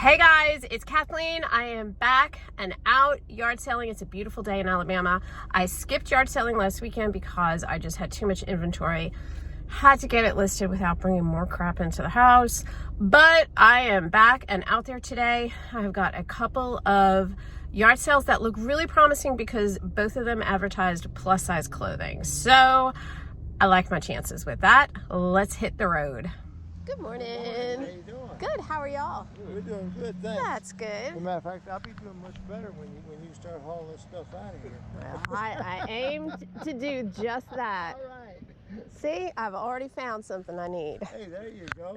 Hey guys, it's Kathleen. I am back and out yard selling. It's a beautiful day in Alabama. I skipped yard selling last weekend because I just had too much inventory. Had to get it listed without bringing more crap into the house. But I am back and out there today. I've got a couple of yard sales that look really promising because both of them advertised plus size clothing. So I like my chances with that. Let's hit the road. Good morning. How you doing? Good. How are y'all? We're doing good, thanks. That's good. As a matter of fact, I'll be doing much better when you start hauling this stuff out of here. Well, I aim to do just that. All right. See, I've already found something I need. Hey, there you go.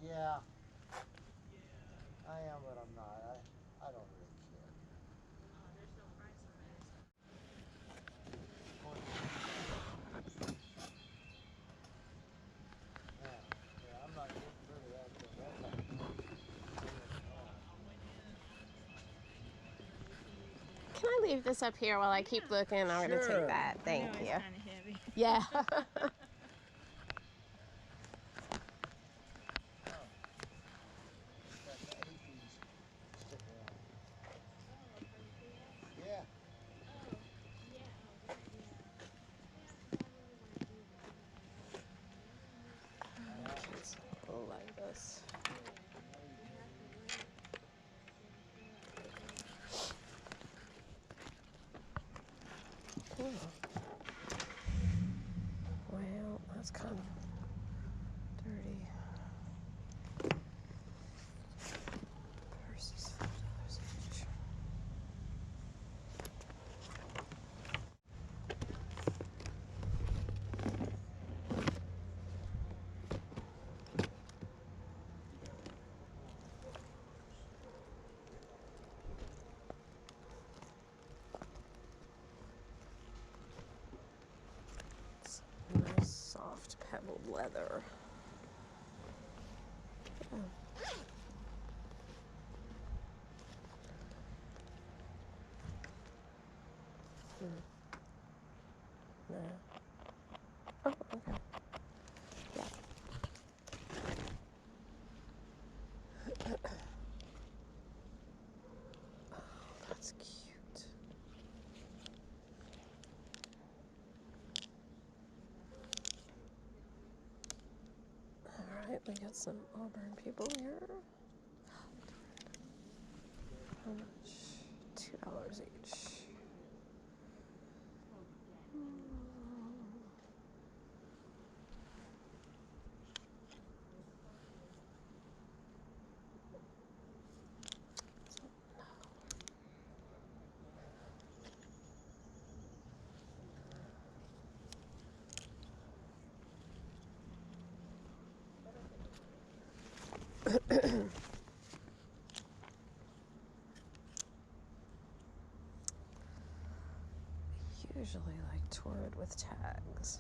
Yeah, I am, but I'm not. I don't really care. Yeah, I'm not getting rid of that thing. Can I leave this up here while I keep looking? I'm going to take that. Thank you. It's kind of heavy. Yeah. Yeah. Like this. Ooh. Well, that's kind of dirty. Purses, $5 each. Nice soft pebbled leather. Oh. No. Oh, okay. Yeah. Oh, that's cute. All right, we got some Auburn people here. How much? $2 each. Usually like toured with tags.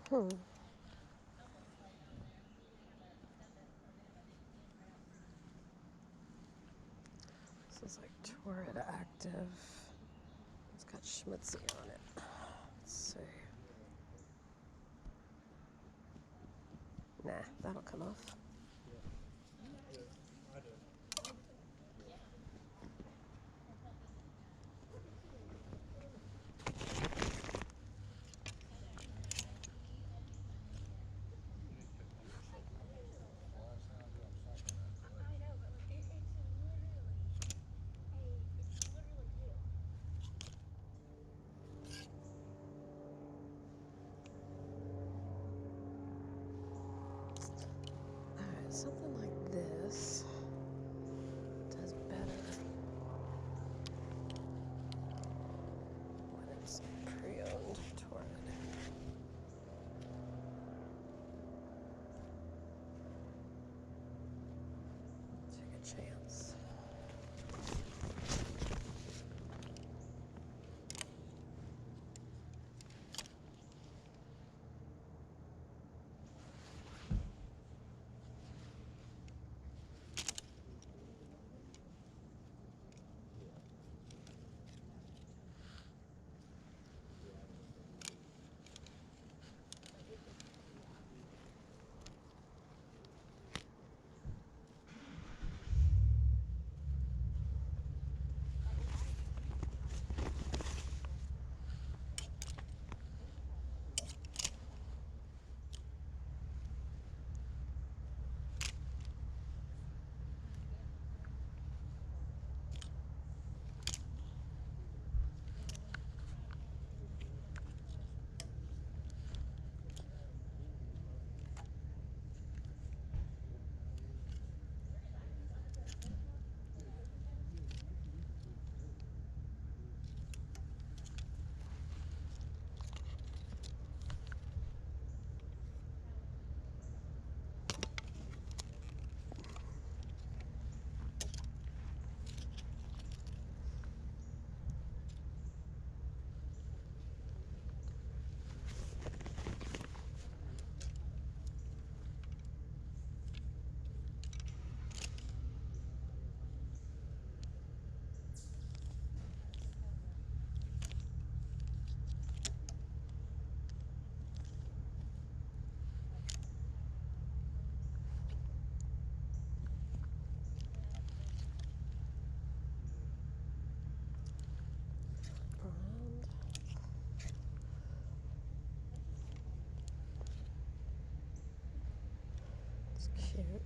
Hmm. This is like Torrid Active. It's got schmutzy on it. Let's see. Nah, that'll come off. Alright, something like this does better when it's pre-owned Torrid. Take a chance. It's cute.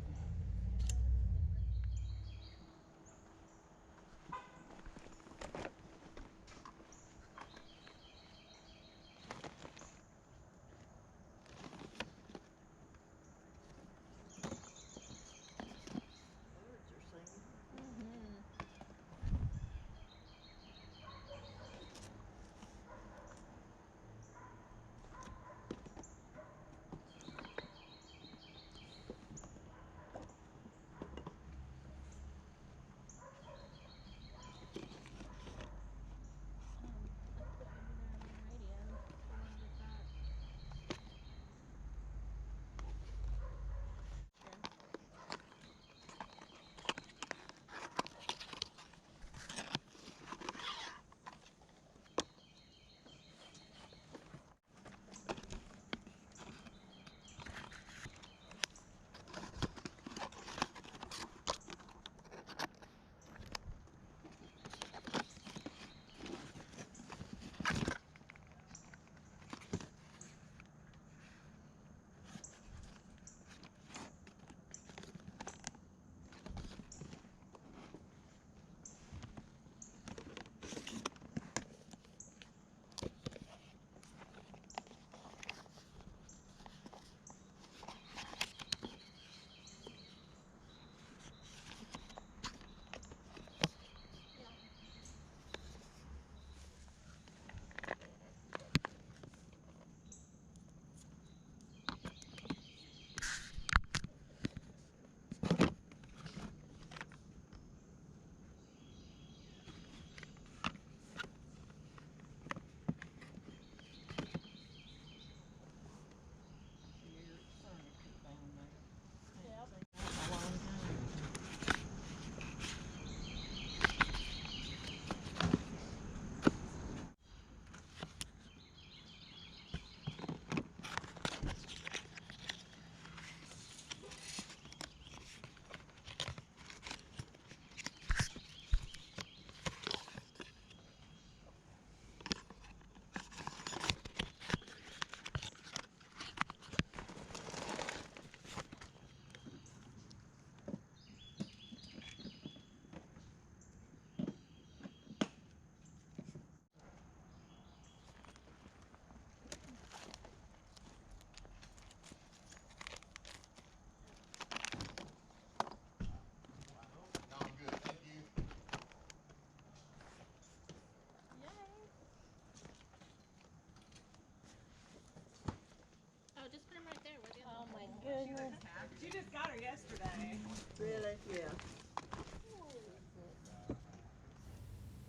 You just got her yesterday. Really? Yeah.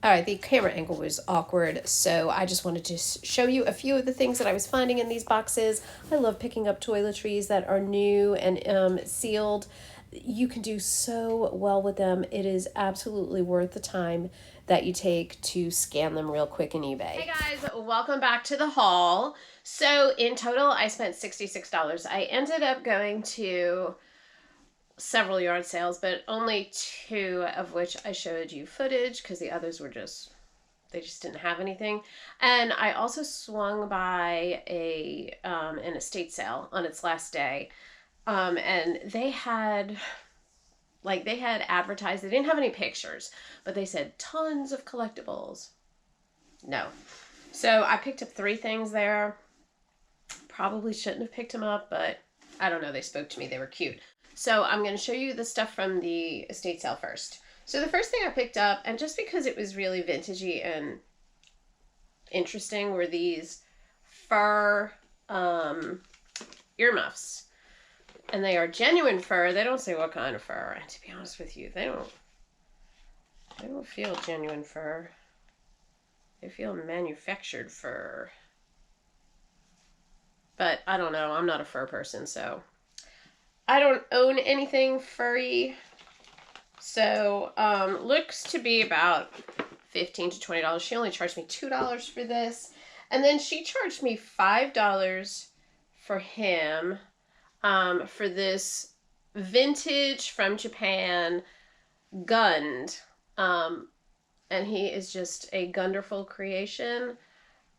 All right, the camera angle was awkward, so I just wanted to show you a few of the things that I was finding in these boxes. I love picking up toiletries that are new and sealed. You can do so well with them. It is absolutely worth the time that you take to scan them real quick in eBay. Hey guys, welcome back to the haul. So in total, I spent $66. I ended up going to several yard sales, but only 2 of which I showed you footage because the others were they just didn't have anything. And I also swung by an estate sale on its last day. And they had advertised, they didn't have any pictures, but they said tons of collectibles. No. So I picked up 3 things there. Probably shouldn't have picked them up, but I don't know, they spoke to me, they were cute. So I'm going to show you the stuff from the estate sale first. So the first thing I picked up, and just because it was really vintagey and interesting, were these fur earmuffs. And they are genuine fur. They don't say what kind of fur. And to be honest with you, they don't feel genuine fur. They feel manufactured fur. But I don't know. I'm not a fur person, so I don't own anything furry. So looks to be about $15 to $20. She only charged me $2 for this. And then she charged me $5 for him for this vintage from Japan Gund. And he is just a Gunderful creation.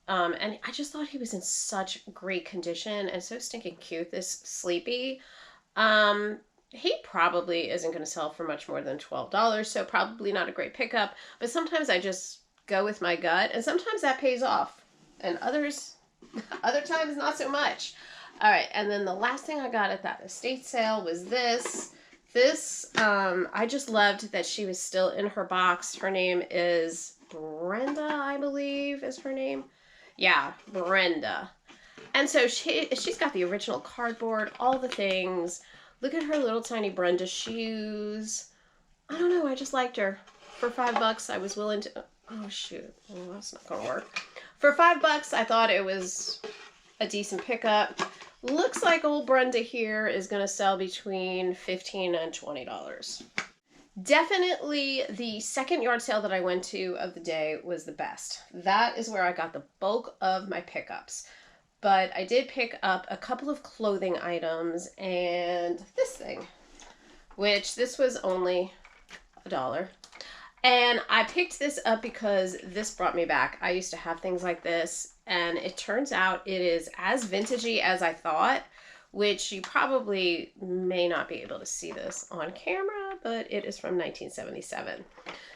And I just thought he was in such great condition and so stinking cute, this Sleepy. He probably isn't going to sell for much more than $12, so probably not a great pickup. But sometimes I just go with my gut, and sometimes that pays off. And other times not so much. All right, and then the last thing I got at that estate sale was this. I just loved that she was still in her box. Her name is Brenda, I believe is her name. Yeah, Brenda. And so she's got the original cardboard, all the things. Look at her little tiny Brenda shoes. I don't know, I just liked her. For $5, I was willing to... Oh, shoot. Well, that's not going to work. For $5, I thought it was a decent pickup. Looks like old Brenda here is going to sell between $15 and $20. Definitely the second yard sale that I went to of the day was the best. That is where I got the bulk of my pickups. But I did pick up a couple of clothing items and this thing, which this was only $1. And I picked this up because this brought me back. I used to have things like this, and it turns out it is as vintagey as I thought, which you probably may not be able to see this on camera, but it is from 1977.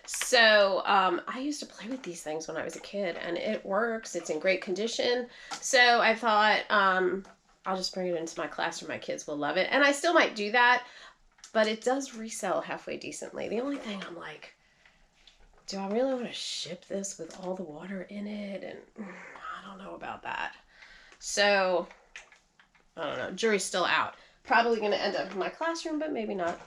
So I used to play with these things when I was a kid, and it works. It's in great condition. So I thought I'll just bring it into my classroom. My kids will love it. And I still might do that, but it does resell halfway decently. The only thing I'm like, do I really want to ship this with all the water in it? And I don't know about that. So I don't know. Jury's still out. Probably going to end up in my classroom, but maybe not.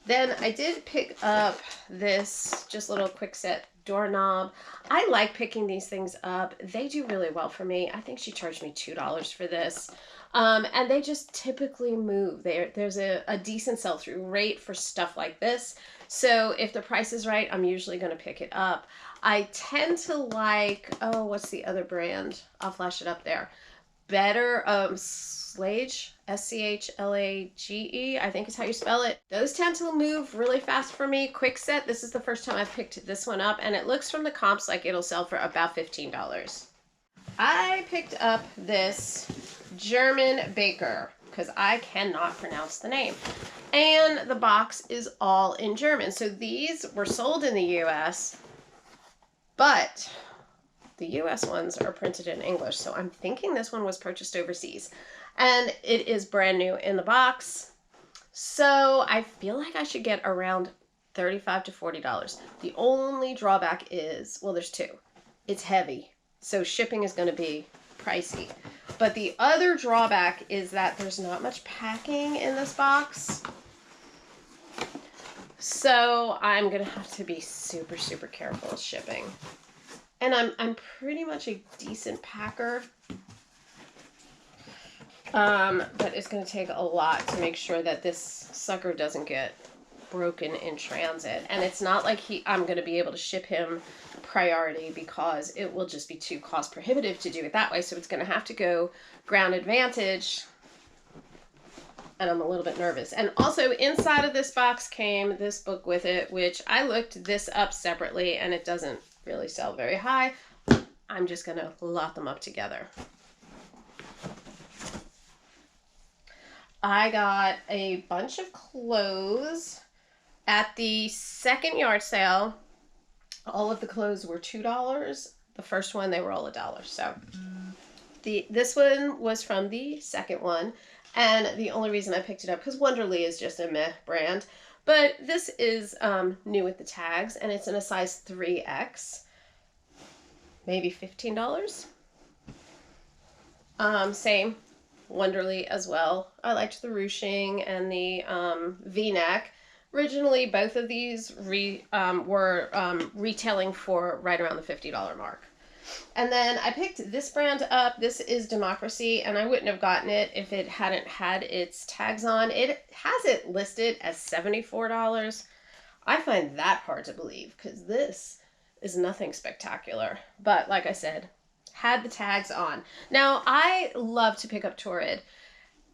Then I did pick up this just little quick set doorknob. I like picking these things up. They do really well for me. I think she charged me $2 for this. And they just typically move. There's a decent sell-through rate for stuff like this. So if the price is right, I'm usually going to pick it up. I tend to like, oh, what's the other brand? I'll flash it up there. Better, Schlage, S-C-H-L-A-G-E, I think is how you spell it. Those tend to move really fast for me. Quick set, this is the first time I've picked this one up, and it looks from the comps like it'll sell for about $15. I picked up this German baker, because I cannot pronounce the name. And the box is all in German. So these were sold in the US, but the US ones are printed in English, so I'm thinking this one was purchased overseas. And it is brand new in the box. So I feel like I should get around $35 to $40. The only drawback is, well, there's 2. It's heavy, so shipping is going to be pricey. But the other drawback is that there's not much packing in this box. So I'm going to have to be super, super careful with shipping. And I'm pretty much a decent packer. But it's going to take a lot to make sure that this sucker doesn't get broken in transit. And it's not like I'm going to be able to ship him priority, because it will just be too cost prohibitive to do it that way. So it's going to have to go ground advantage. And I'm a little bit nervous. And also inside of this box came this book with it, which I looked this up separately and it doesn't really sell very high. I'm just going to lot them up together. I got a bunch of clothes at the second yard sale. All of the clothes were $2. The first one, they were all $1. So this one was from the second one. And the only reason I picked it up, because Wonderly is just a meh brand. But this is new with the tags, and it's in a size 3X. Maybe $15. Same. Wonderly as well. I liked the ruching and the V-neck. Originally, both of these were retailing for right around the $50 mark. And then I picked this brand up. This is Democracy, and I wouldn't have gotten it if it hadn't had its tags on. It has it listed as $74. I find that hard to believe, because this is nothing spectacular. But like I said, had the tags on. Now, I love to pick up Torrid,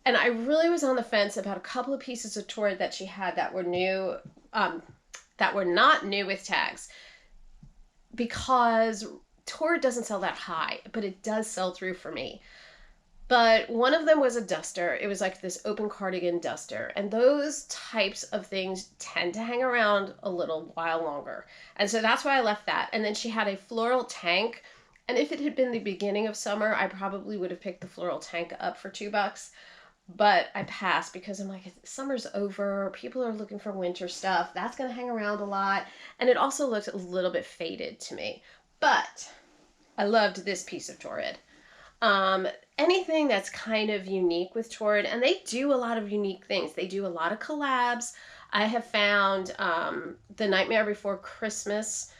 and I really was on the fence about a couple of pieces of Torrid that she had that were new, that were not new with tags, because Torrid doesn't sell that high, but it does sell through for me. But one of them was a duster. It was like this open cardigan duster. And those types of things tend to hang around a little while longer. And so that's why I left that. And then she had a floral tank. And if it had been the beginning of summer, I probably would have picked the floral tank up for $2. But I passed because I'm like, summer's over. People are looking for winter stuff. That's going to hang around a lot. And it also looked a little bit faded to me. But I loved this piece of Torrid. Anything that's kind of unique with Torrid, and they do a lot of unique things. They do a lot of collabs. I have found the Nightmare Before Christmas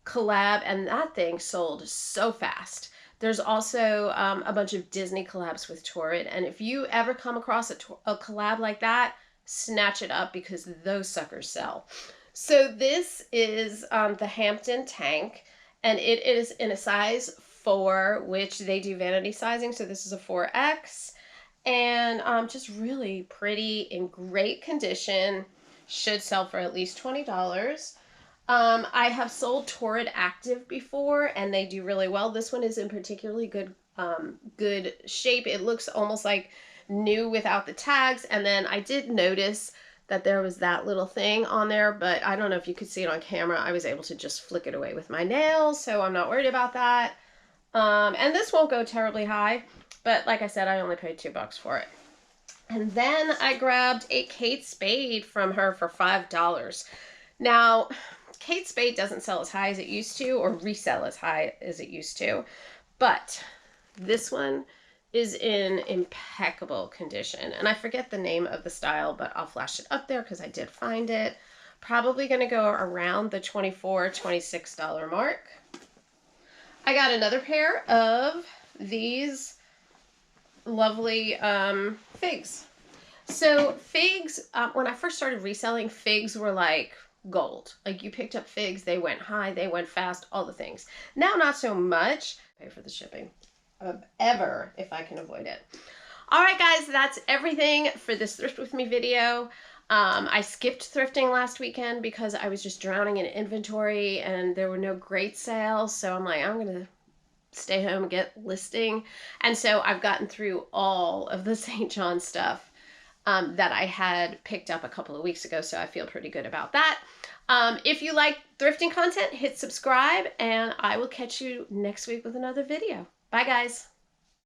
collab, and that thing sold so fast. There's also a bunch of Disney collabs with Torrid, and if you ever come across a collab like that, snatch it up, because those suckers sell. So this is the Hampton tank. And it is in a size 4, which they do vanity sizing. So this is a 4X. And just really pretty, in great condition. Should sell for at least $20. I have sold Torrid Active before, and they do really well. This one is in particularly good shape. It looks almost like new without the tags. And then I did notice that there was that little thing on there, but I don't know if you could see it on camera. I was able to just flick it away with my nails, so I'm not worried about that. And this won't go terribly high, but like I said, I only paid $2 for it. And then I grabbed a Kate Spade from her for $5. Now, Kate Spade doesn't sell as high as it used to, or resell as high as it used to, but this one is in impeccable condition. And I forget the name of the style, but I'll flash it up there because I did find it. Probably going to go around the $24, $26 mark. I got another pair of these lovely figs. So figs, when I first started reselling, figs were like gold. Like, you picked up figs, they went high, they went fast, all the things. Now, not so much. Pay for the shipping. Ever, if I can avoid it. All right, guys, that's everything for this Thrift With Me video. I skipped thrifting last weekend because I was just drowning in inventory and there were no great sales. So I'm like, I'm going to stay home and get listing. And so I've gotten through all of the St. John stuff that I had picked up a couple of weeks ago. So I feel pretty good about that. If you like thrifting content, hit subscribe, and I will catch you next week with another video. Bye, guys.